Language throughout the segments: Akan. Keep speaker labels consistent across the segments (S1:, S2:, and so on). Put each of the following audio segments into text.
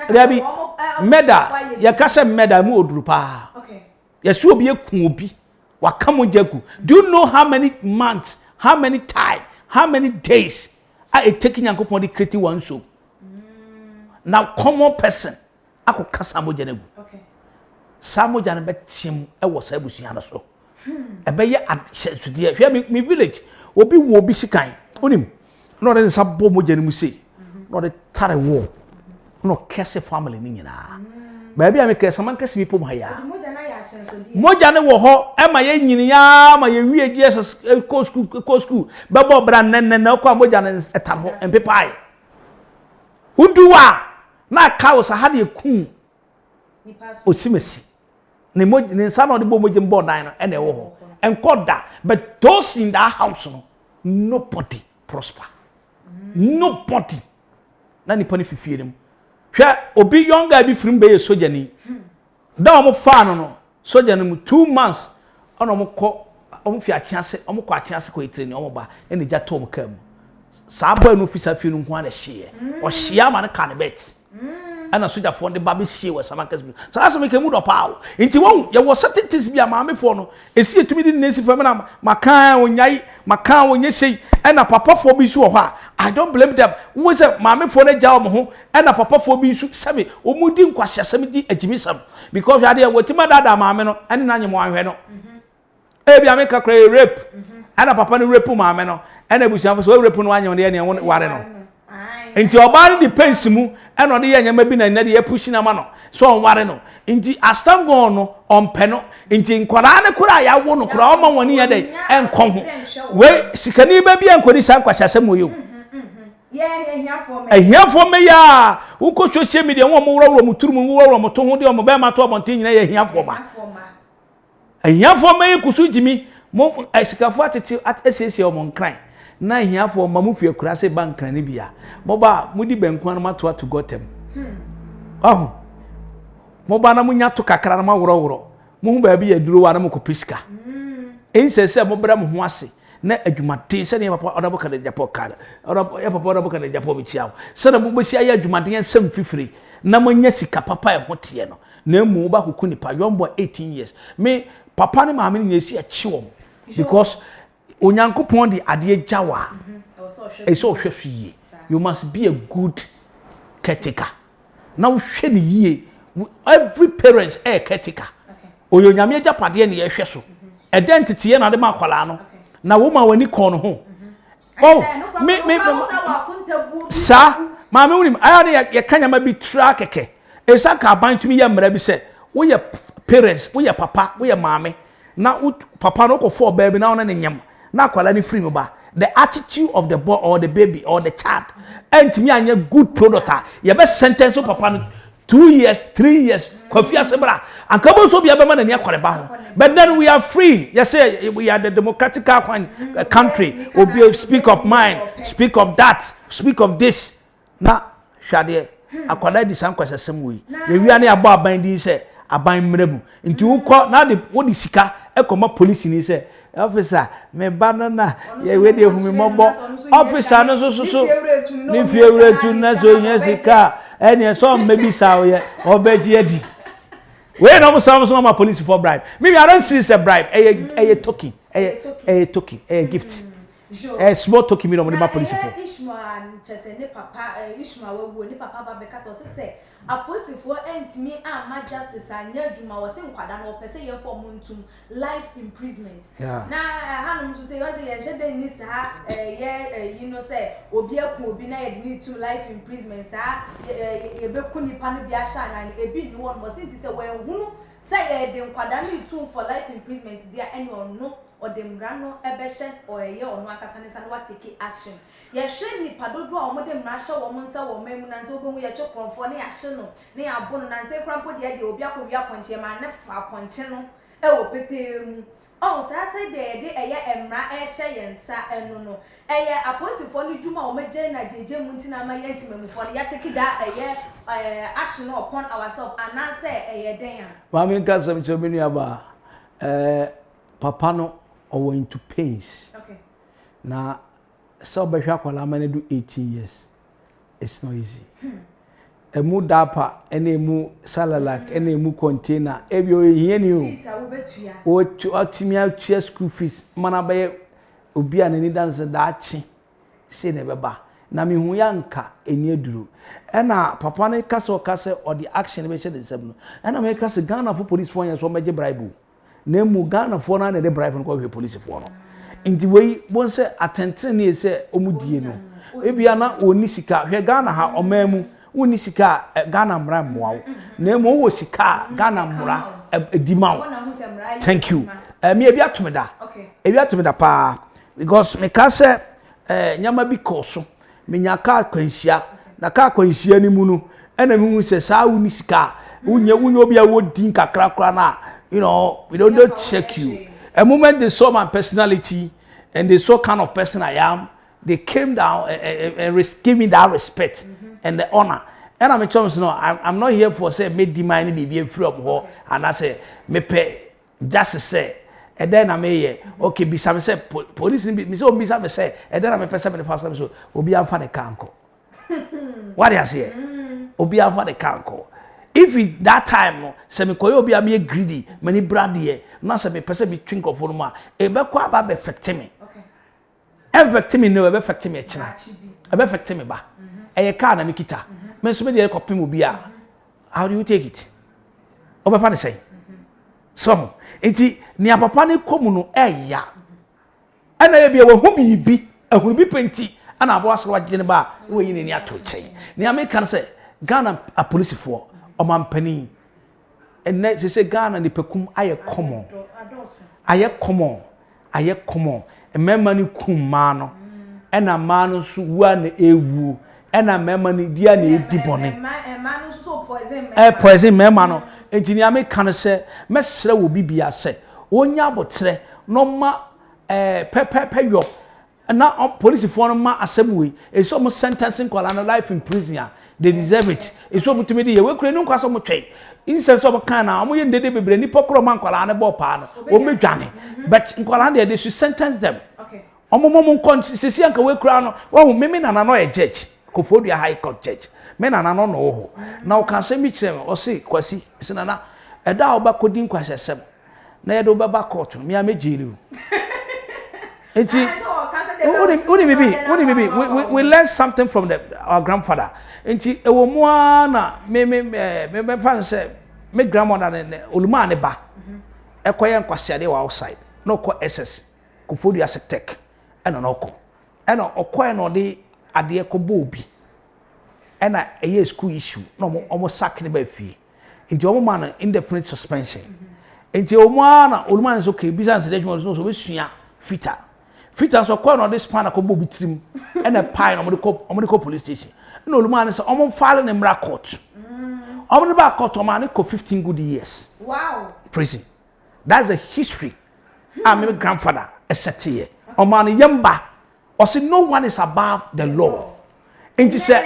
S1: Dabi meda ya kasa meda mu oduru pa. Okay. Yesu obi ekun obi waka mo jagu. Do you know how many months, how many time, how many days I taking Yankopon the create one so? Now common person ako kasa mo janagu. Okay. Samo jana be tim e wo sa abusua na so. E be ye adhyesudie. Hwe me village obi wo obi sikan. Onim. No dey sabo mo jana mu sei. No dey tare wo. No kese family ni nyina. Ba bia me kese man kese bi pom ha ya. Moja ne wo ho e ma ye nyini ya ma ye wie Jesus ko school be bo bra nen ko moja ne etar ho empepai. Uduwa na kawo sa ha de ku osimesi. Ne moja ne sa no de bo moja mbo dan no e na wo ho. Enkoda but those in that house no nobody prosper. Nobody. Na ni pani fifie dem. Hwe obi younger bi firim be ye soja ni. Da mo fa no soja no 2 months ono mo ko omo fi achiase omo ko achiase ko etire ni omo ba ene ja tom kam sa boy no ofisa fi no ho ana hye o hye ma ne ka ne bet ana soja fo de ba be hye we sama kas bi sa asem ke mu do paawo nti won ye wo certain things bi amaame fo no esi etumi di nesi fa me na makan onyai makan onye sei ena papa fo bi su ho a I don't blame them. Who say maame fo na ja omo ho ena papa fo bi su sebe omudi nkwahye di ajimisam because ya de wetima dada maame no ene na nyemo anhwe no e bia me kakra rape ena papa no rape maame no ena busuafo so rape no anyo de ne ware no enti oba ni depends mu ena de ye nyama bi na ne de ya push na ma no so on ware no enti astango no on pe no enti nkwara ne kura ya wo no kura o ma woni ya de enko ho we sikani ba bi enkodi san kwahye moyo ehia for me ya uko social media won mo woro mo turu mo woro mo to ho de mo be ma to bontin nyina ya ehia for ma ehia for me kusu jimi mo esikafo atete asese o mo nkran na ehia for ma mo fie kura se bankran ne bia mo ba mo di benkwan ma to gotem mo ba na mo nya to kakra na ma woro mo hu ba bi ya duro wa na mo ko piska ensese mo bra mo ho ase na adwumaden se ne papa odabo kan Japan kala ya papa odabo kan Japan bi tiawo se na mo besi aya adwumaden ensem fifiri na mo nya sika papa e hote no na mu ba kuku ni pa yombo 18 years me papa ne maame ne esi achiwo because onyankopon di ade jawa e so hwehwe you must be a good caretaker now hwe ni yie every parents caretaker oyo nyame japade ne ye hwe so identity ye na de ma kwala no na woman wani kon ho me sa maame woni aya ne ye kanya ma bi tra keke esa ka ban tumi ye mra bi se wo ye parents wo ye papa wo ye maame na papa no ko for baby na ona ne nyam na kwala ni free me ba the attitude of the boy or the baby or the child entimi anya good product ye be sentence papa no 2 years 3 years Kofia Sebra and Kabo so be a man and Yakoreba. But then we are free. Yes, we are the democratic country. We speak of mine, speak of that, speak of this. Now, Shadi, I call that the same question same way. We are near about binding say a bind mrebu. Into who call now the what is Sika, a comma police in say, officer, me banana, ye ready of me mobile. Officer, no so. If you ready to Nazo, yes, and some maybe saw ye or Betty. We no some police for bribe. Maybe I don't see it's a bribe. A token, a token, a gift. A small token me no money police for.
S2: Ishmael just ne papa Ishmael wo ne papa ba because so say apostle for me my justice anya djuma wo se nkwada no pese ye for muntum life imprisonment. Na hanum to say you say ye shede ni sa you know say obi akun obi na ye need to life imprisonment sa ye be kunipa no bia sha na ebi ni won mo sinti say we hunu say ye de nkwada ni too for life imprisonment there anyone no or the mrano ebeshen or ye or no akasane san what take action ye hwe ni padodo a omo de mrasha wo mo nsa wo memu na nse obo ye chokonfo ne ahye no ne abono na nse krampo de ye obi akọ wi akonche ma ne fa akonche no e wo petemu oh sa say de eye emra e hye ye nsa enu no eye aposifo ni djuma o meje na jeje mu ntina ma ye ntimemufo ya take da eye action upon ourselves and na say eye den a
S1: ma me nka sam chomenu aba papa no or into pains. Okay. Now, so Besha Kwalama do 18 years. It's not easy. emu dapa ene emu salalak ene emu container ebi o hie ni o o atimi atua school fees mana baye obi anani dance da achi se ne beba na me hu yanka eni aduru ena papa ne kase o kase o the action be she de seb no ena me kase Ghana for police for yan so meje bribe na emu Ghana for na de bribe no ko hwe police for no nti we bon se attention ne se omudie no ebia na oni sika hwe Ghana ha omamu woni sika Ghana mra mmoa na emu wo sika Ghana mra edimawo thank you me ebia tumeda okay ebia tumeda pa because me kase nyama bi koso me nyaka kwanhia na ka kwanhia ni mu no ena me hu se saa woni sika wonye obi a wodi kakra kra na you know we don't check you a moment they saw my personality and they saw kind of person I am they came down and give me that respect and the honor and I'm a chance no I'm not here for say make demand be from her and I say me pay just say and then I'm here okay be some say police me so be some say and then I'm a person the first time so obi am fa the kanko what you say obi am fa the kanko if it, that time no say me koyo obi am ye greedy many brand here na say me person be twink of no ma e be kwa ba be affect me okay affect me no be affect me china e be affect me ba e car na me kita me so me dey copy obi a how do you take it obi fa ne say some enti ni papa ne komu no eya ana ye bia wo hu bibi ahuru bi penti ana abo asoro agye ne ba wo yi ni ato chen ni American say Ghana a police for omampani enne se Ghana ni pekum aye common aye common emema ni kum ma no ena ma no so wa na ewu ena mema ni dia na edibone ma no so poison mema no enti American say mesre wo bibia say onya abotre no ma pepe yo na police for no ma assemble e so mo sentencing kwala no life in prison they deserve it e so mutumi de ye we kure no kwaso mo twei instead of kan na mo ye ndede bebre ni pokro man kwala na bo pa no o medwane but kwala they should sentence them okay omomo mo sisi anka we kura no wo meme na no ye judge Kofodia High Court Church me na no ho na o kan se mi kire o se kwasi se na eda oba kodin kwasesem na ye do baba court me amejiri enti we learn something from our grandfather enti ewo mu na me fan say me grandmother ne oluma ne ba ekoye nkwasiade wa outside no ko SS Kofodia Sectec ena no ko ena okoye no de ade ko bobi ena eye school issue no omo sack ne ba fie enti omo man indefinite suspension enti omo na oluma ne so ke business de adwuma so be sua fita so ko no de spanner ko bobi trim ena pie no omo de ko police station na oluma ne so omo file ne mra court omo de ba court omo ne ko 15 good years wow prison that's the history I'm my grandfather esetiye omo ne yemba or say no one is above the law. And she said,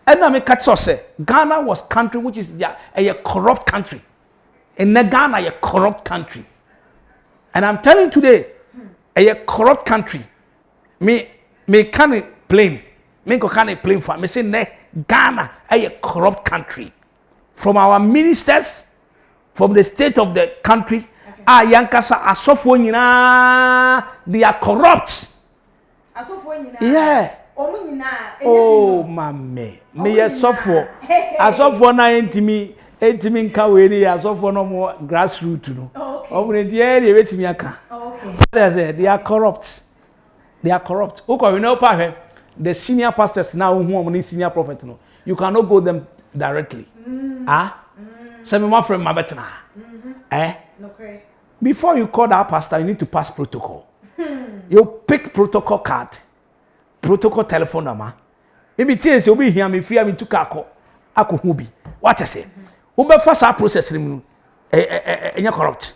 S1: and I make say Ghana was country which is a corrupt country. In Ghana, a corrupt country. And I'm telling today, a corrupt country. Me can't blame. Me can't blame for me. Say Ghana, a corrupt country. From our ministers, from the state of the country. Yankasa asofo nyina they are corrupt asofo nyina yeah omu nyina oh mame me asofo na entimi nka we ni asofo no mo grassroots no omu ne die dey betimi aka okay they are corrupt uko we know pa the senior pastors now who omu senior prophet no you cannot go them directly say me my friend my betna no okay. Before you call that pastor, you need to pass protocol. You pick protocol card, protocol telephone number. Maybe TS you'll be here, me free, me to kako. Ako hubi. What I say? Ube first our process rimunu. Corrupt.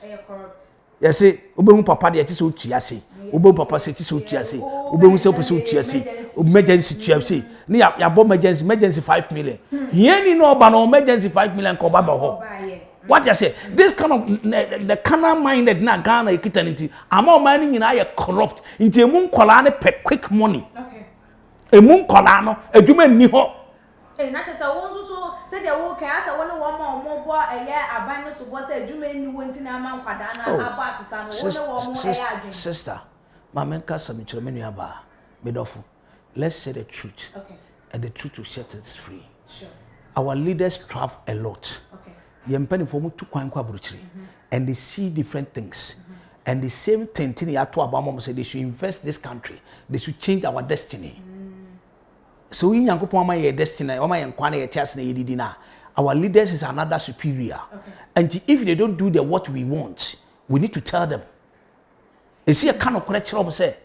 S1: You see, ube papa de ati so tuase. Ube papa se ti so tuase. Ube se opo so tuase. Emergency tuase. Ni ya bo emergency 5 million. Here ni no ba no emergency 5 million ko baba ho. What you say? This kind of the carnal minded na Ghana ekitanity. Ama man nyina ye corrupt. Nti emu nkola ne pe quick money. Okay. Emu nkola no adwuma ni ho.
S2: na chese won so say dey wo kan asa won wo mo bo eye aban no so bo say adwuma ni wonti na ama nkwada na abo asesa no won wo mo eye adwen
S1: sister mama nka sami chiro me nuaba medofo let's say the truth and the truth will set us free. Sure. Our leaders travel a lot. Okay. Yempani for mu tu kwan kwa buruchiri and they see different things. And the same thing ya to abamo say they should invest this country. They should change our destiny. So we nyankopon ma your destiny, o ma yen kwan ye chance na yedidi na. Our leaders is another superior. Okay. And if they don't do the what we want, we need to tell them. You see a kind of correct job say.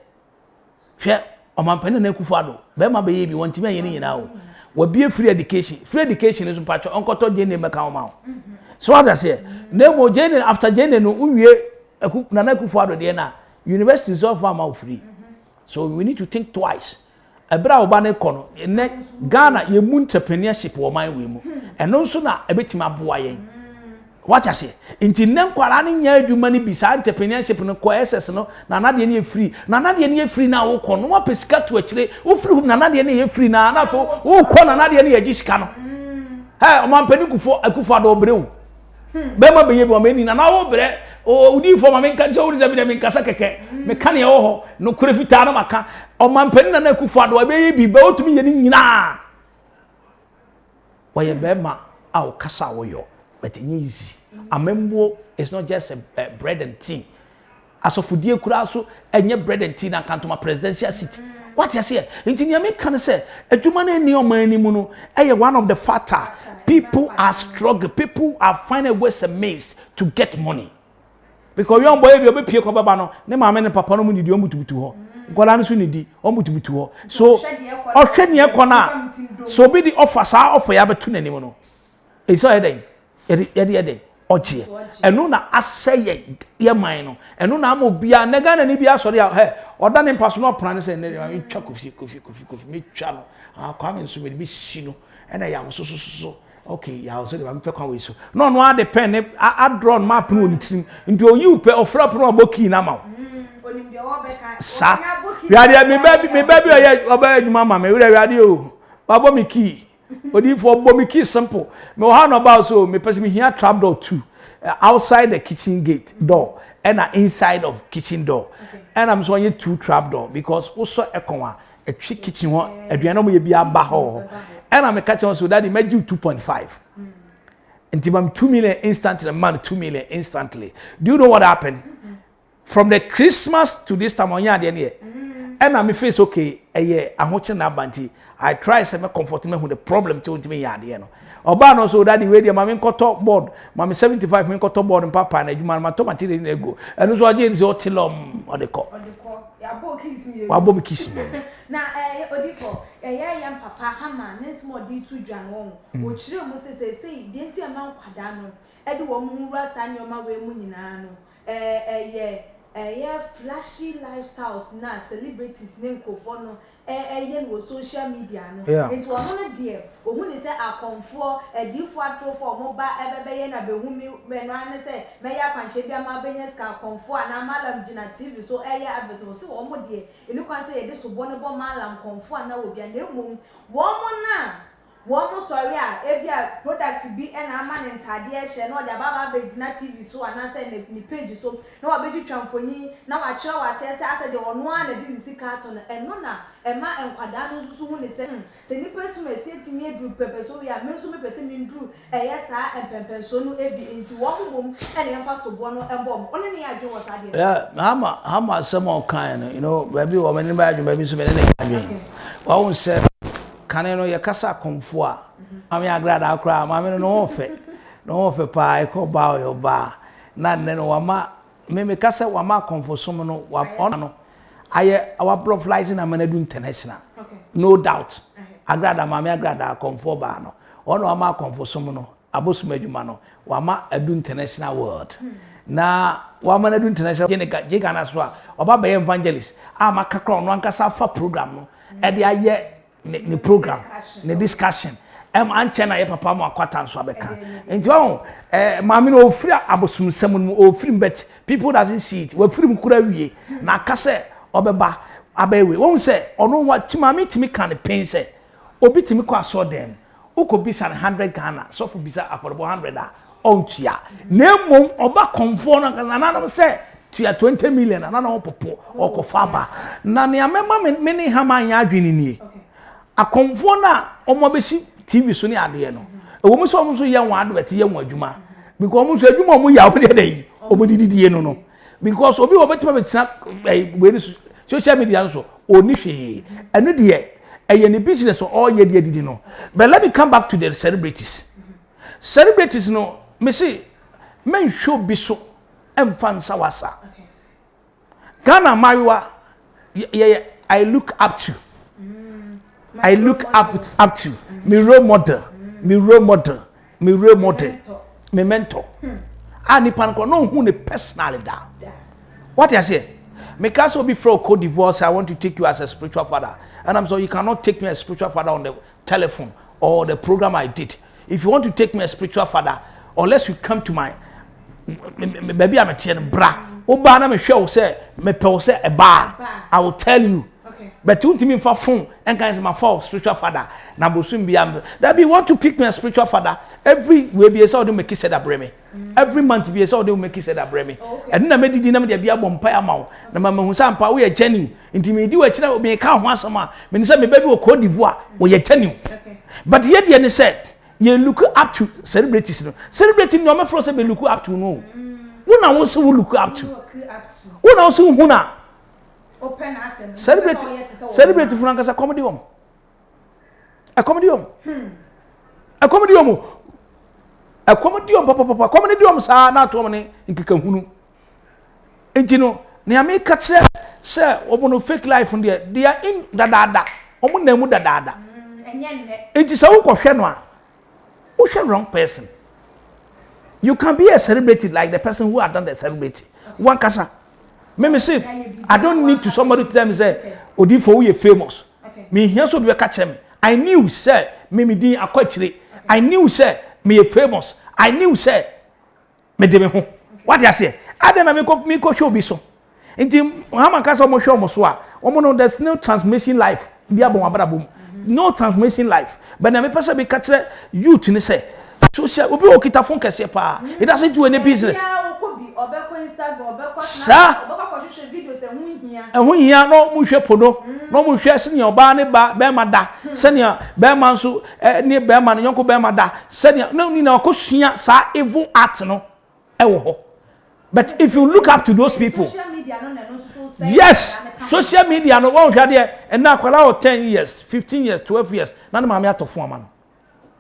S1: Hwe omampani na Akufo-Addo be ma be ye bi wontimi aye ni nyina o. We be free education. Free education is mpacho onkoto jene meka o ma. So what I say, nemo jene after jene no uwie Nana Akufo-Addo de na universities of farm free. So we need to think twice. Ebra oba na ekono ne Ghana ye mu entrepreneurship wo man we mu. Eno so na ebetima boa yen. What I say? Inti nem kwara ne nya adwuma ni bisa entrepreneurship no ko SS no na na de ne free. Na na de ne free na wo ko no wa pesika to akire. Wo free na na de ne free na fo wo ko na na de ne agi sika no. Hey, o man pani Akufo-Addo obrewu. Be ma be ye bo mani na wo bre o udi fo ma me nka je wo ze bi de me nkasa keke. Me kan ye wo ho no kure fita na maka. O man pani na Akufo-Addo be ye bi be otumi ye ni nyina. Wa ye be ma a o kasa wo yo. But easy. Amembo is not just a bread and tea. As of Fudie Kuraso, and your bread and tea na kantoma presidential seat. What you say? Engineer me can say, a Jumane Neo Manimuno, one of the fatter. People are struggling, people are finding ways and means to get money. Because young boy, you'll be Pio Cobano, ne mamma and papa no need you to ho. Gualan Sunidi, omutu to ho. So, Oshenia Kona, so be the offers are offer Yabatun anymore. It's all a day. Yede oje enu na aseye ye man no enu na amobia nega na ni bia sori he oda ne personal plan say ne twa kofi me twa no akwa me nso me bi si no ena ya so okay ya so de me kwa we so no ade pen ne a draw map no ni trim nti o you pe ofra pro boki na ma onim de wo be kan sa wiade me baby oba adwuma ma me wiade o babo me key Odi for bomiki simple. Me how about so me person me here trap door 2 outside the kitchen gate door and inside of kitchen door. Okay. And I'm so 2 trap door because also a kitchen one aduane mo ye bia ba ho. And I'm catching so that imagine 2.5. Until I'm 2 million instantly, man 2 million instantly. Do you know what happened? From the Christmas to this time on here. And I'm face okay, ahoche na banti. I try to make comfort me with the problem to me yade no. Oba no so that the way mama nkoto board, mama 75 me nkoto board papa na adwuma ma tomati dey ego. Eno so age nzi otilom odeko. Ya bo kiss me. Wa bo kiss me.
S2: Na odifo, yam papa hama na small di tu dwan won. O chire mo say de nti ama nkwada no. E de wo mu wura sa nyoma we mu nyina no. Flashy lifestyles na celebrities name kofo no no social media no it was one there ohun ni say akonfo edifo atrofo mo ba ebebe na behumi me no an say me ya kwanche bia ma benyes ka akonfo na malam gina TV so advert so wo mo there eni kwan say ye de so bo ne bo malam konfo na wo bia na emum wo mo na wo mo sorry a ebia product bi na ama ne ntade e hye na o da baba be gina TV so ana say ni page so na wa be twamfoni na wa twa wa say de ono a na di ni sika to na eno na ema enkwada no so hu ni say se ni pesu me se timi edru pepe so we a me so me pese ni ndru sa empempen so no ebi nti wo bom e na emfa so bo no embom oni ne adwe wo sa de
S1: hama some of kind you know baby wo me ni ba adwe baby so me ne adwe wa won say kaneno ye kasa konfo a mama agrada akra mama no ofe pa e ko ba yo ba na ne no wama me kasa wama konfo so no wa ono aye our butterflies na manadu international no doubt agrada mama agrada konfo ba no ono wama konfo so no abosu madwuma no wama adu international world na wama adu international je Ghana so a oba be evangelist amaka kro no ankasa fa program no e de aye ni program ni discussion anchena ye papa mo akwata nso abeka enti won maami no ofiri abosum sem no ofiri bet people doesn't see it we ofiri mkura wie na akase obeba abewe won say ono wa ti maami timi kan pen say obi timi kwa so dem uko bisa 100 Ghana so for bisa affordable 100 on tia na mom oba konfo na kanana say tia 20 million na na opopo okofa ba na ne amema me hama anya adwini ni akonfo na omo besi TV so ni ade no ewo mu so omo so ye wan advert ye wan adwuma because omo so adwuma omo ya omo dey omo dididie no because obi obetima betina we social media so oni hwe eno de any business or all ye did no. But let me come back to the celebrities. Celebrities no, me see, men should be so fan sawasa. Ghana Mariwa, I look up to. I look up to. Me role model, me role model, me role model, me mentor. And if I don't know who the personality da. What I say? Me can't be for Cote d'Ivoire. I want to take you as a spiritual father. And I'm sorry, you cannot take me as a spiritual father on the telephone or the program I did. If you want to take me as a spiritual father, unless you come to my maybe I'm a tien bra. Oba na me show say me pe say a bar. I will tell you. Okay. But you me for phone and kind my for spiritual father. Na bosun be am. That be want to pick me as spiritual father. Every way be say make it say that breme. Every month be say make it say that breme. And na me didi na me dey bia bom pa ama. Na ma hu say ampa we ye chani. Nti me di we kira me ka ho asama. Me say me baby wo Cote d'Ivoire wo ye chani. Okay. But ye dey ne say you look up to celebrities no. Celebrities no me for say be look up to no. Who na won say look up to? Who na say who na? Open asem. Celebrity for Nankasa comedy home. A comedy home. A comedy home. A comedy home papa comedy home sa na to me nkeka hunu. Enti no na me ka kire say obono fake life there they are in dadada. Omo na mu dadada. Enye nne. Enti sa wo kohwe no a wo hwe wrong person. You can be a celebrity like the person who had done the celebrity. One kasa. Me say, I don't need to somebody to tell me say, Odi for we famous. Me here so be catch me. I knew say me din akwachire. I knew say me famous. I knew say me de me ho. What you say? Adena me ko show bi so. Nti hama kasa mo show mo so a, omo no there's no transmission life. Bia bon abada bom. No transmission life. But na me person be catch youth ni say social obi o kita phone kese pa. It doesn't do any business. Sa ehun hia no mu hwe podo no mu hwe se ne oba ne ba be ma da se ne be ma nso ne be ma ne yonko be ma da se ne no ni na okosua sa evil art no ewo ho. But if you look up to those people, social media no yes, social media no won hwa de and na kwala o 10 years 15 years 12 years na na ma me atofo ama no.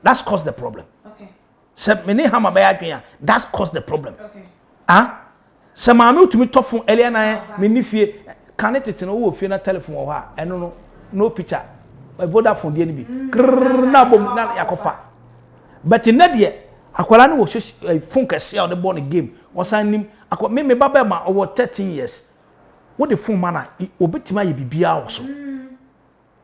S1: That's caused the problem. Okay. Se me ne hama ba ya dwen that's caused the problem. Okay. Ah, se maame utumi tofon elia na me nifie kan tete no wo fie na telephone wo ha eno no picture a Vodafone de ni bi na bom na yakofa but na de akwala no wo phone kase o de born game wasan nim akwa me baba ma over 13 years what the phone man obetima ye bibia wo so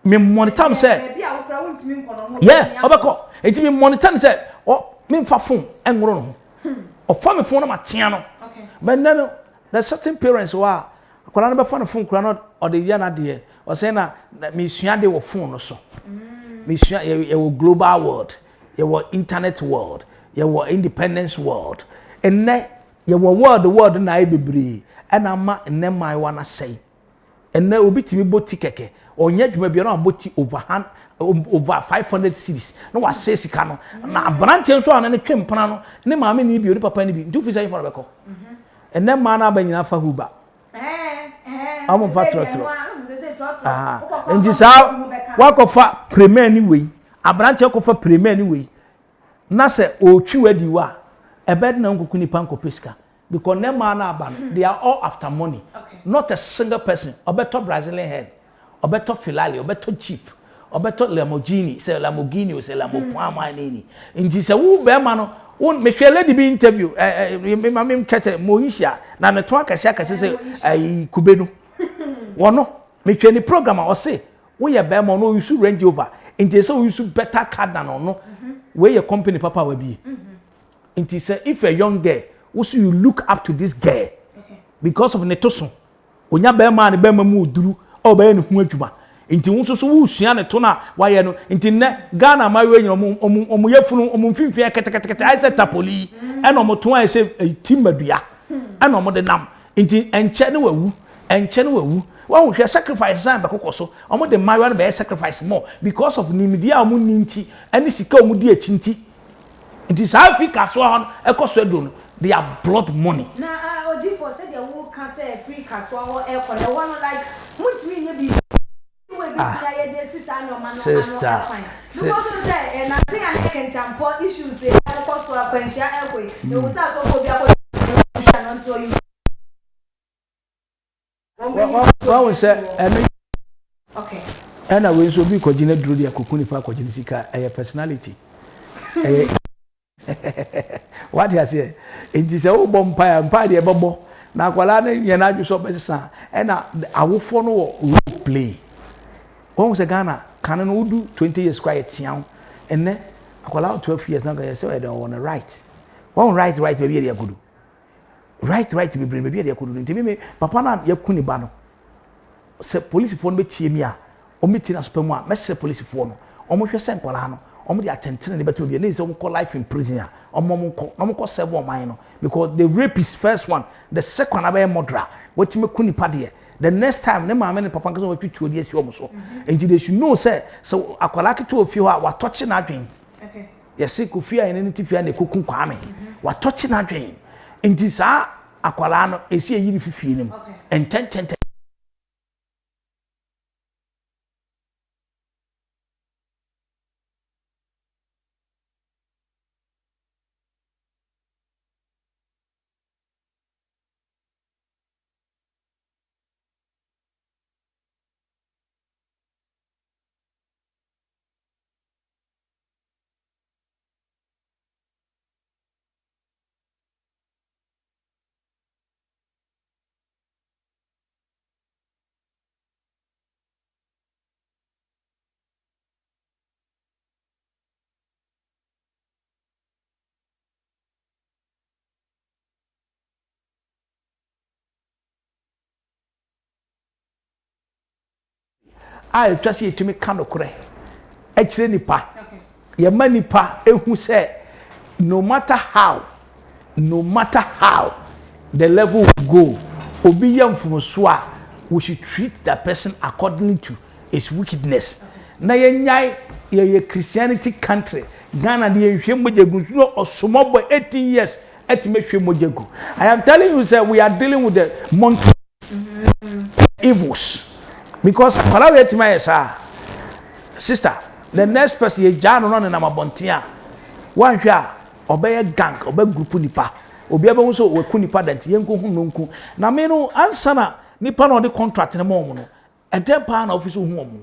S1: me monitor am say bia wo kra wontimi nkono mo yeah obeko enti me monitor say o me fa phone enworo no o fa me phone na matia no. But no, there's certain parents who are akwala na be phone phone kura no or the year na de o say na me sua de wo phone no so me sua ye wo global world ye wo internet world ye wo independence world and na ye wo world na e bebre and ama nne mai wa na say and na obi timi boti keke onya dwuma bi na boti over 500 cities no wa say sika no na branch enso ana ne twempana no ne maame ni bi ori papa ni bi ndu fi say for beko and then man abanyina fa huba amo patro nti sa wakofa premier ni we abranche kofa premier ni we na se otwi wadi wa ebed na nkuku ni panko pesca because them man aba they are all after money. Okay. Not a single person obeto Brazilian head obeto filali obeto cheap obeto Lamborghini say Lamborghini or say Lamborghini nini nti se wo be ma no me hwe lady bi interview me mamem kete Moisha na ne to akase say kubenu wono me hwe ni program o say wo ye be ma no use Range Rover nti say wo use better car than no we your company papa wa bi nti say if a young girl also you look up to this girl because of netoso onya be ma ne be ma mu oduru o be ne hu adwuma nti wo so wo sua ne to na waye no nti ne Ghana ma we nyina omo yefunu omo mfimfia ketekete ai se tapoli e no mo to ai se timadua e no mo de nam nti enche ne wawu wa wo hwe sacrifice san be kokoso omo de mayo no be sacrifice more because of nimdia omo ninti ene sika omo di achinti nti sa Africa so hon ekoso edo no they are blood money
S2: na odi for say they will can say free Kasoa or e for the one like mutimi nye bi sister because say na say an kentampo issues say Kasoa kwensha ekwe they will start so go bia until you
S1: One say
S2: okay
S1: and I will so be kojina duru dia kokuni pa kojina sika a personality what you say it is a bompa mpa de bobo na akwala na ye na adwo so besa e na awofo no role play won say Ghana kan no udu 20 years quiet tian enne akwala 12 years na ga say we don on right won right be be dey akudu right be be dey akudu ntimi me papa na yakuni ba no se police fo no be tie mi a o meti na spam a me se police fo no o mo hwe se nkwala no omo dey attention na beto be na say omo call life in prison a omo call serve o man no because the rape is first one the second abay murderer what me kuni pa de the next time ne maame ne papa nkaso wa twitwo de asi omo so and they should know say so akwala keto ofi ho a wa touch na adwen okay yes ko fi a ne tifi a ne kokun kwame wa touch na adwen enti sa akwala no esi eyiri fifie nim and 10 I just say to me kind of correct. Actually, nipa. Ye man nipa ehu say no matter how the level will go, obi yam from so we should treat that person according to his wickedness. Na ye nyai ye Christianity country. Ghana the hwe mojagu no osomo boy 18 years etime hwe mojagu. I am telling you sir we are dealing with the monkey evils. Because para we tima yesa sister the next person ye jano no na mabontia wan hwe a obeye gang obe group nipa obi ebe wo so we ku nipa dant ye nko hu nonku na me no ansa na nipa na odi contract ne mo no ede pa na office hu omo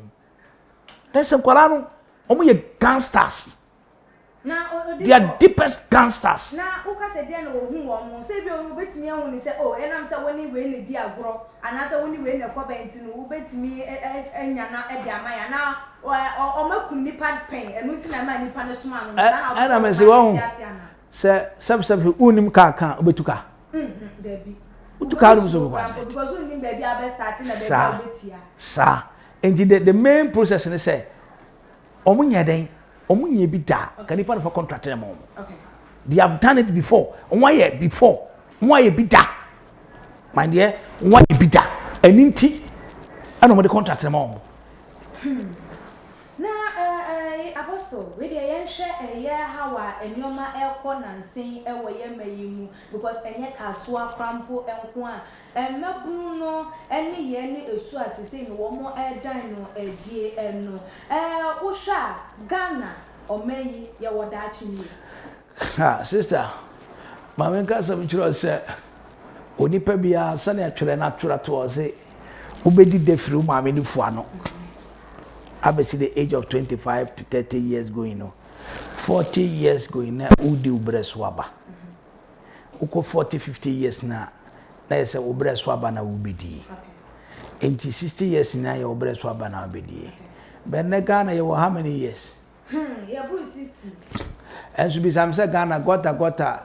S1: lesen kwala no omo ye gangsters they are deepest gangsters
S2: na uka se dia no hu omo se bi o betimi ahun ni se oh enam se woni we ne di agro ana se woni we ne kobenti no u betimi enya na e di amaya na o makun nipa pen enu ti na ma nipa ne suma no na
S1: ana me se wo se sab unim ka obetuka
S2: baby
S1: utuka ru so ba se
S2: because unim baby abe start na baby obetia
S1: sa and the main process ne say omo nya den omunye bi da kanipa no for contract na mo okay they have done it before one year before one year bi da my dear one year bi da eninti ana mo de contract na mo
S2: na apostle we dey yen hwe hawa enyoma elko nansen ewo ye mayimu because enye Kasoa krampo enko a mabunu no ene ye ne esu asese ni wo mo edan no edie eno wo hwa Ghana omeyi ye woda achini
S1: ha sister mama nka so mchiro se onipa bia sane atwere na atwere to se obedi defiri mama ni fu ano abesi the age of 25 to 30 years going on 40 years going na udi ubreswaba uko 40-50 years na say ubreswaba na ubedi enti 60 years na ya ubreswaba na ubedi benne Ghana you how many years
S2: ya bu 60
S1: and so be some say Ghana gota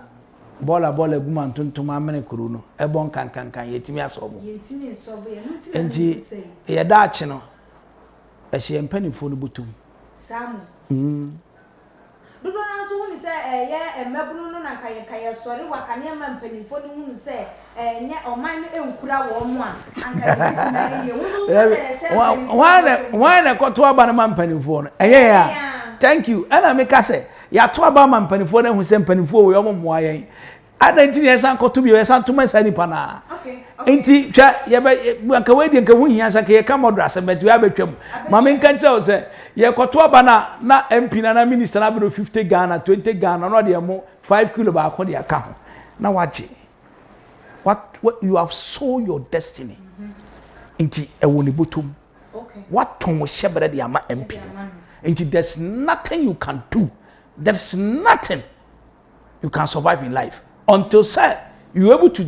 S1: bola guma tuntum amene kuru no ebon kan yetimi asobo
S2: yetimi sobo ya
S1: enti ya daachi no she mpanimfo no botum
S2: samu dodo na so hunu se ye mabunu no na kaya sori wakane ma mpanimfo no hunu se nye oman no enkura wo mo a anka ye hunu
S1: wana koto aba na mpanimfo no eye ya thank you ana me ka se ya to aba ma mpanimfo no hu se mpanimfo wo yo mo ayen adanti ne san koto bi ye san to man sani pa na enti twa ye be anka we di anka hu hia sa ke ka modra se bet we abetwam ma me nka nche o se ye koto aba na MP na minister na be 50 Ghana 20 Ghana no de mo 5 kilo ba ko de aka ho na waje what you have sold your destiny enti e woni botum what ton wo shebere de ama MP enti there's nothing you can do, there's nothing you can survive in life until say you're able to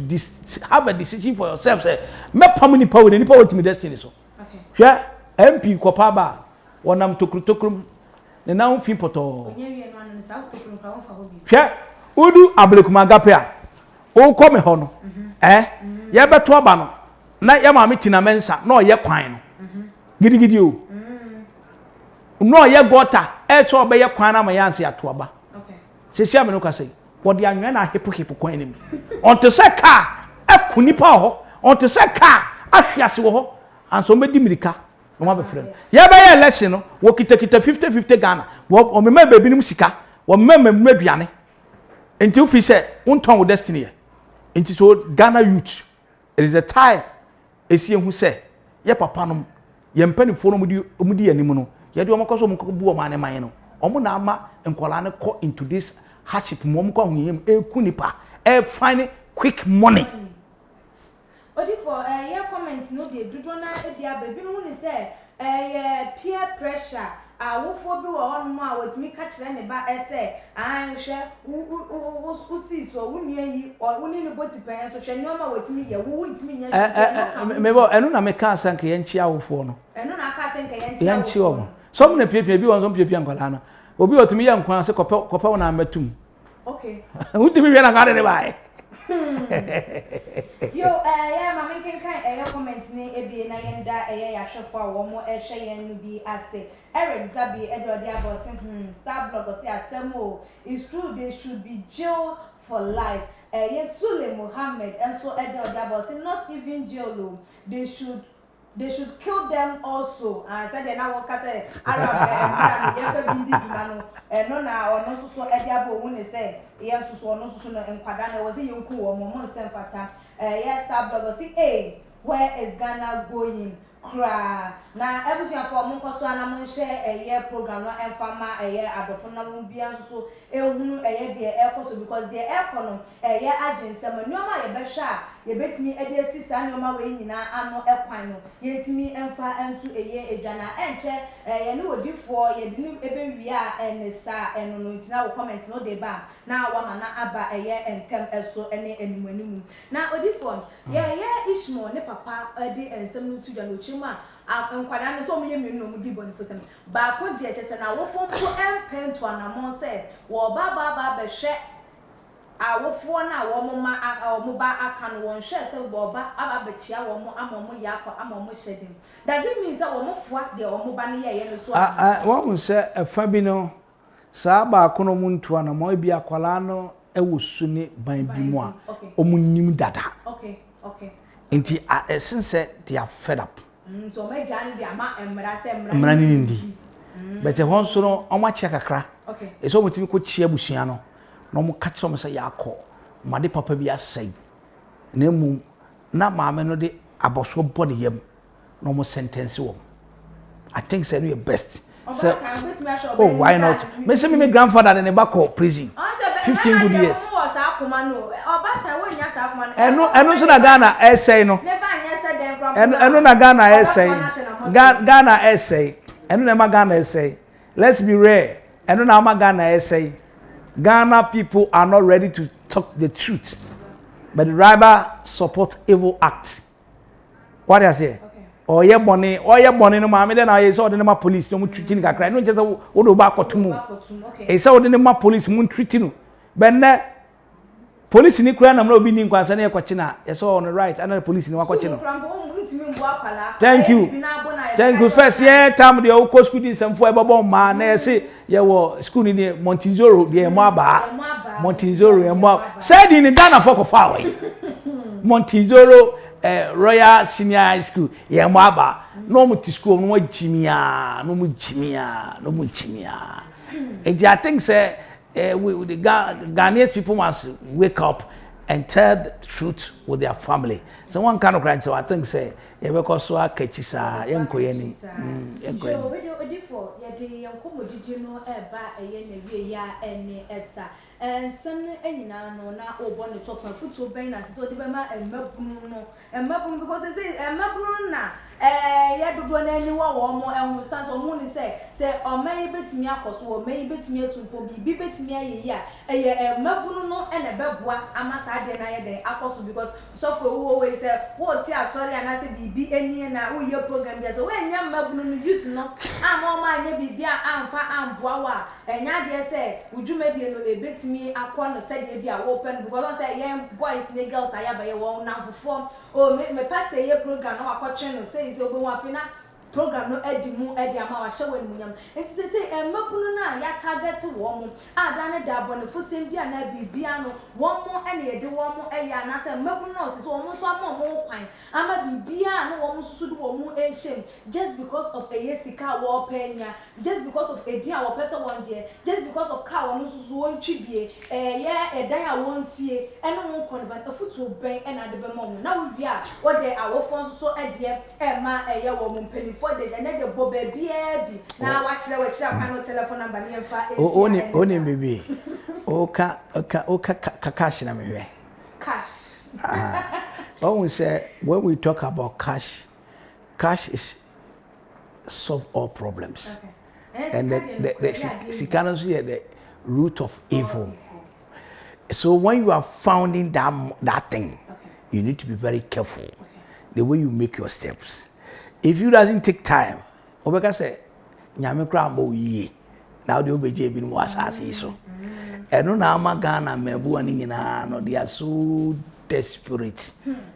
S1: have a decision for yourself. Say, me pamuni power, ni power to me destiny so. Okay. Yeah, MP kopa ba, wanam tokrum, ne na unfi poto. Yeah, udu ablekuma gapia, o come ho no, ya beto aba no, na ya maame tina mensa, na ye kwan no. Gidi o. No ye gota, so obe ye kwan na ma yanse ato aba. Okay. Sesi ame no ka say. What the annual hypocrite coin him. On to say car, a kunipa, on to say car, a fiasco, and so many medica. No have a friend. Yeah, by a lesson, walk it 50 Ghana. What or remember baby musica, or remember Mebiane. Until we say, one tongue with destiny. Into Ghana youth. It is a time. A CM who say, Ye papanum, ye penny for Mudi animono. Ye do Mocoso Mukubu man and mine. Omunama and Kolana caught into this. Hardship mom ko him kunipa find quick money.
S2: Odi for your comments no dey do na e dia baby no ni say peer pressure awofo bi wo hono a wotimi ka kire ne ba say an hwe usi so wunua yi wuni ni botipen so hwe nyoma wotimi ye wo ntimi nya
S1: mebo enu na me ka asanka ye nchi awofo no
S2: enu na ka asanka ye nchi
S1: o some na piepie bi won some piepie ankwala na obi otumi ye nkwan se kopa na amatum okay utimi we na ngare ne bae
S2: yo yeah mama kan comment ni ebi na yenda ya hwefo a wo mo hwe yen bi ase Eric Zabi edode abosin star blogger say asemo it's true they should be jailed for life Yesule Muhammad and so edode abosin not even jail they should kill them also. I said they now work as a Arab and no na or no so ediabo when they say yes so no so and Kwadana was a young or Momon Sempata. Yes, star blogger see hey, where is Ghana going? Cry now everything for Munkoswana Mun share a year program no and farmer a year adofona mumbian so ehunu a year the air because the air column a year agent some nyoma ye besha ye betimi e dey sisa nyoma we nyina ano ekwan no yentimi emfa entu a year edwana enche ye no odi for ye dinu ebe wi a enesa eno no ntina wo comment no dey ba na wa mana aba a year entem eso ene animanimu na odi for ye Ishmo ne papa dey ensem no tu dwa no chima nkwada no so mo ye mi no mo di boni fotem ba ko je chese na wo fo ko empen to anamon se wo ba be hwe awofo na wo mo ba aka no won hwe se wo ba aba be chia wo mo amomo yakọ amomo hyedim does it mean say wo mo foa de wo mo ba ne ye no so
S1: wo mo se afa bi no saa ba ko no muntu anamon bi akwala no ewo su ne ban bi mu a omunnim dada
S2: okay
S1: nti since they are fed up
S2: so me jani dia ma
S1: emra ni ndi but hon so no o ma chia kakra
S2: okay
S1: e so mutimi ko chia busua no no mo ka kire mo say yakọ ma de papa bi asai na emu na maame no de aboso body yam no mo sentence wo I think say no best so oh why not me say me grandfather in the back of prison 15 good years eno so na Ghana essay no eno na Ghana essay Ghana essay eno na ma Ghana essay let's be rare eno na ma Ghana essay Ghana people are not ready to talk the truth but rather support evil acts what I say oye boni no ma me de na ye so de ma police no mu treat ni kakra no je so wo do ba kotumu e so de ma police mu treat no benne police ni kura na mra obi ni nkwansa na ye kwachi na ye so on the right and the police ni wakochi no Thank you. Thank you. First, yeah, time the old school did some for a man. I say, yeah, well, school in Montezoro, the Maba, Montezoro, and Mob. Said in the Ghana for Faway. Montezoro, Royal Senior High School, yeah, Maba. No more to school, no more Jimia, no more Jimia, no more Jimia. And I think, say, with the Ghanaian people must wake up and tell the truth with their family. So one kind of crime, so I think say, yeah, because so I catch this, young Koyeni.
S2: And some any now or bonnet top and foot so bang as so the Bema and Mabun because they say and Mabruna. Yeah, do anyone or more and sons or moon say, or maybe to me, or maybe to me to be bit me a year. A Mabuno and a Babwa, I must add the Akos because so for who always say, what yeah, sorry, and I say be any and I will your program. Yes, when young Mabunu, you to know, I'm all my baby, I'm far, I'm Boa, and I say, would you maybe a bit to me? I can't say be open because I say, young boys, girls, I have a wall now perform. Oh, me pass the year program, no, I channel says you'll go up in a program, no edgy moon, edgy amount showing me. And to say, and Mapuna, ya target to woman, I done a dab on the foot same piano, piano, one more, and do one more, and I said, Mapuna is almost one more pine. I'm a piano, almost should one more shame, just because of a Yesica war penya, just because of a dear or person 1 year, just because of cow, won't chibie, yeah, a day I won't see, and I won't convert a foot to bang and at the moment. Now we are what they are offering so a dear, Emma, a young woman penny for the another Bobby baby. Now watch the watch out telephone number near far.
S1: Only baby. Oka cash in a
S2: cash.
S1: When we say when we talk about cash is solve all problems. Okay. And the Sikanos here the root of evil. So when you are founding that thing, okay, you need to be very careful, okay, the way you make your steps. If you doesn't take time, Obeka say, "Nyame kra mbo yi." Now the obeje bi mo asase so. Eno na amagana mebu ani nyina no, they are so desperate.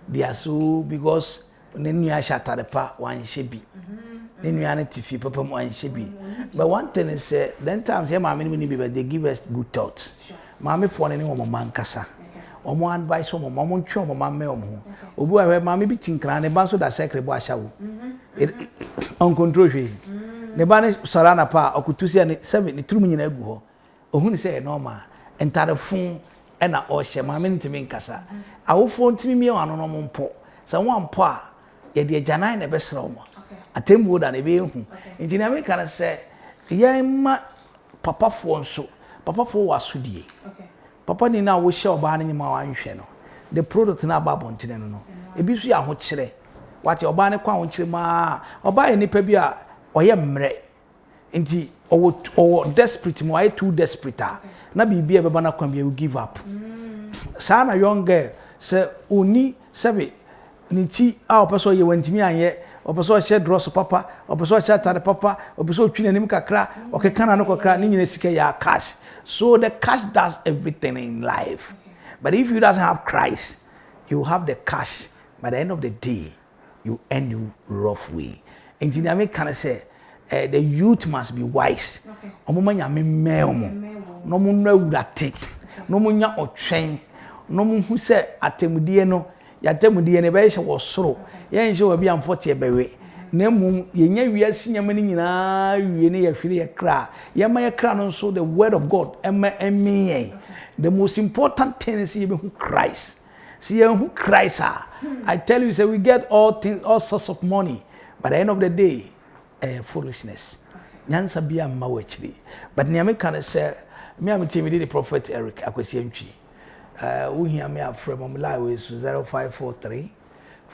S1: They are so because nenu ya shatare pa wan shebi. Nenu ya tifi papa mo wan shebi. But one thing is then times here mama ni be they give us good thoughts. Mama for any woman man kasa. Omo advice omo mama ntwe omo mama omo. Obi wa we mama bi tinkran ne ba so da secret bo ashawo. On control hwe. Ne ba ne sarana pa okutusi ne 7 ne trum nyina agu ho. Ohun say normal. Entare fun e na o hye mama ntimi nkasa. Awofo ntimi mi anu no mo mpo. Sa wo ampo a ye de agyanan na be sra omo. Atembu da ne be ehu. Engineer me kana say ye ma papa fo nso. Papa for was sudie. Okay. Papa ni na wo hye oba na nyima wa nhwe no. The product na ba bontene no. Ebi so ya ho kire. Wate oba ne kwa ho kire ma. Oba ye nipa bi a oye mre. Nti owo desperate mo ay too desperate. Okay. Na bibi e beba na kwa bi give up. Sa na young girl se oni sebe ni ti a opeso ye wantimi anye. Opeso share dross papa, opeso share tare papa, opeso twina nim kakra, okekana no kakra ni nyina sika ya cash. So the cash does everything in life. Okay. But if you doesn't have Christ, you have the cash. By the end of the day, you end you rough way. Engineer me can say the youth must be wise. Omoma nya me memo. No mo na wurate. No mo nya otwen. No mo hu se atemudie no ya temudie ne be hye wo soro. Ye nje obi amfote ebewe. Na mum ye nya wiase nyama ni nyina wie ne ye hwere ye kra. Ye ma ye kra no so the word of God emme. The most important thing is you be Christ. See who Christ are. I tell you say we get all things, all sorts of money. But at the end of the day, foolishness. Nyansa bia mma wachiri. But nyame kan say me am timi the prophet Eric akwesientwi. We hear me from Omlai is 0543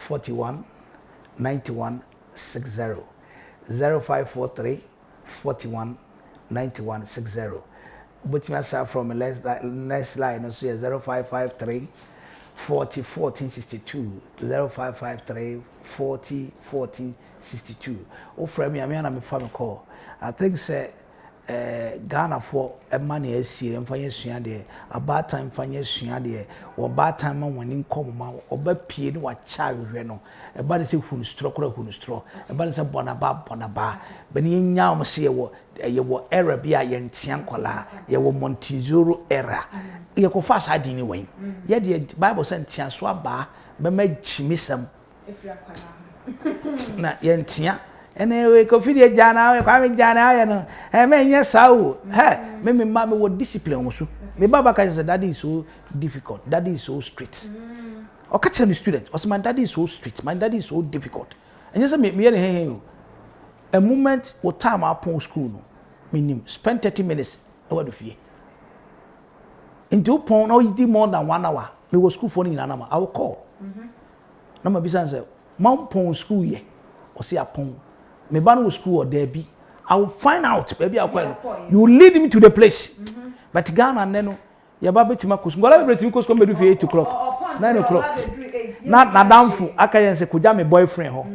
S1: 41 91 60. 0543 41 91 60. But me say from next line so 0553 40 14 62. 0553 40 14 62. O frame me na me fa me call. I think say Ghana for a money as see and fire sua de a bad time fire sua de or bad time when in come or be paid what child reno a body say who stroke or who straw a body say bonaba but in now see what you were error be a yen tiancola you were Montezuro error you go fast had anyway yet the Bible sent tianswa bar but make chimism
S2: if you are
S1: na yen tia ene we ko fidie jana we kwa me jana ya no he me nya sawo he me ma me wo discipline wo so me baba ka say daddy is so difficult, daddy is so strict o ka tell the student o say my daddy is so strict, my daddy is so difficult and you say me here he a moment wo time upon school no minim spend 30 minutes over the fie into pon no you more than 1 hour me was school for ni na I will call na ma bisa say mom pon school ye o say apon me ban school or there be I will find out baby you lead me to the place but Ghana neno ya baba tima kosu ngola be tima kosu be do 8 o'clock 9 o'clock na damfo aka yen se kuja me boyfriend ho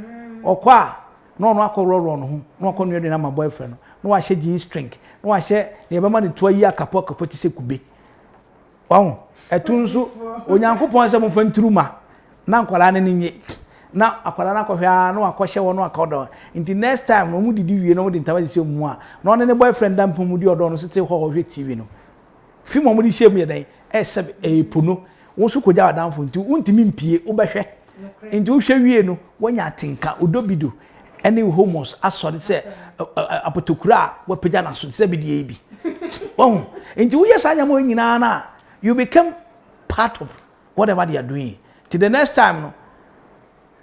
S1: okwa no akoro no ho no akọ no na my boyfriend no wa hye jeans string no wa hye ne be ma ne to yi akapo ti se kube wahu etunso onyankopon se mo fa nturuma na nkwala ne nye na akwala na kohwa na akọhye wo no akodo until next time no mu didi wie no mu di ntawa se mu a no ne boyfriend dam pom di odo no so te ho hwe TV no film mo di shame ye dan e pono wo so koja adamfo nti untimi mpie wo behwe nti wo hwe wie no wonya atinka odobido ene homos asori se apotokura wo peja na so se bi die bi wo nti wo yes anya mo nyina na you become part of whatever they are doing till the next time no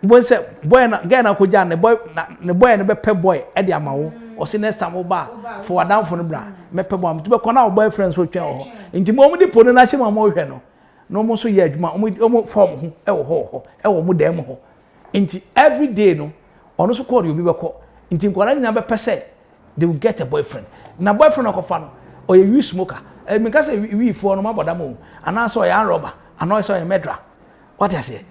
S1: boy say boy na Ghana koja ne boy ne be pe boy e de amawo o say next time wo ba for adamfo no bra me pe boy to be kona boyfriend so twen ho nti mo di pono na hye mo hwe no mo so ye adwuma mo form ho e wo ho e wo mo dem ho nti every day no ono so call you be ko nti nkwana nyina be pese they will get a boyfriend na boyfriend okofa no o ye use smoker me ka say we for no maboda mo ana so ya robber ana so ya medra what I say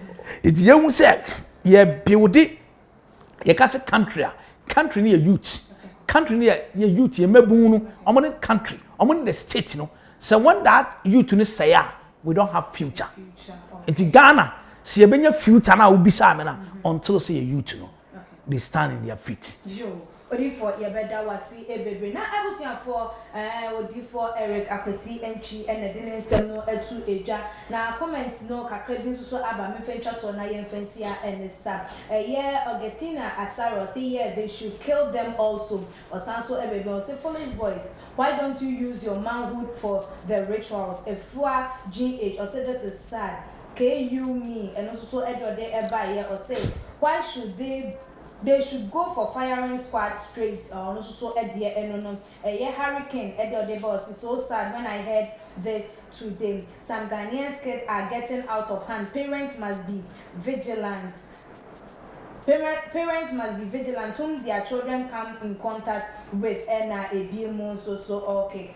S1: it ye hu say ye build ye ka say country ni youth country ni ye youth ye mabun no omo ne country omo ne state no so when that youth ni say we don't have future in Ghana see ye benya future na obisa me na until say youth no they stand in their feet
S2: odi for ye beda wasi ebebe na abusia for odi for Eric Akwesi entry ene de nsem no atu edwa na comment no kakra bi so aba me fentwa to na ye mfansia ene sa ye Augustina Asaro say yeah they should kill them also osanso ebebe o say foolish boys why don't you use your manhood for the rituals efua GH or say this is sad KU me and also so edode eba here or say why should they should go for firing squad straight also so edie enono hurricane edode boss is so sad when I heard this today. Some Ghanaians kids are getting out of hand. Parents must be vigilant. Parents must be vigilant whom their children come in contact with na a BMO so okay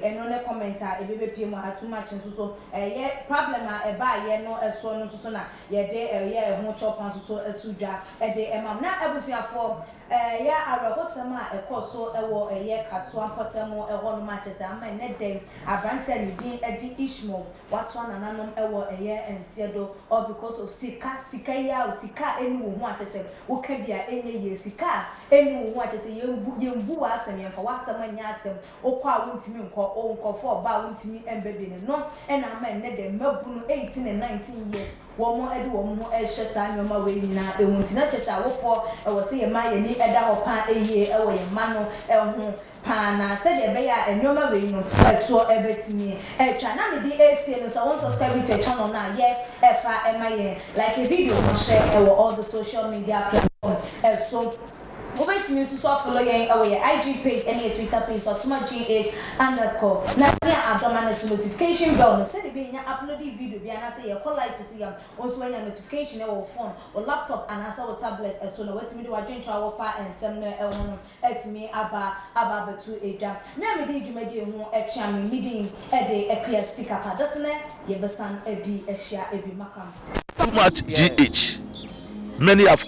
S2: and on a commenter a baby PMO had too much and so yeah problem a buy yeah no a so no so na yeah they yeah ho chop and so to ja e dey am na abusia for yeah arahosama e course so e wo yeah Kasoa potamo e ho no match say am na dem abrante ni din edi Ishmael what one ananom e wo yeah ensiedo or because of sika ya o sika eni wo ho atese wo ka bia enye ye sika eni wo ho atese yembu wa asem yemfa wa asem anya asem okwa wontimi nkọ for ba wontimi embebe ne no ena ama ne dem mabunu 18 and 19 years womo edi womo ehye nyoma we nyina ehunti na cheta wofo wo se ye ma ye ni eda ho pa eye ewo ye ma no ehu pana said de be ya nyoma we no eto ebetimi etwa na me di AC no so won subscribe to channel na ye efa ema ye like a video no share ewo all the social media platforms so wait me to follow your IG page and your Twitter page so GH_. Now here abdominal notification bell. Say the being upload video be and say you call like to see also when your notification or phone or laptop and answer or tablet so no wait me do join travel far and some et me aba to a jam. Now me did you make ho action meeting a day a clear sticker doesn't it? You besan a D a share a be makam.
S3: Too much GH. Many have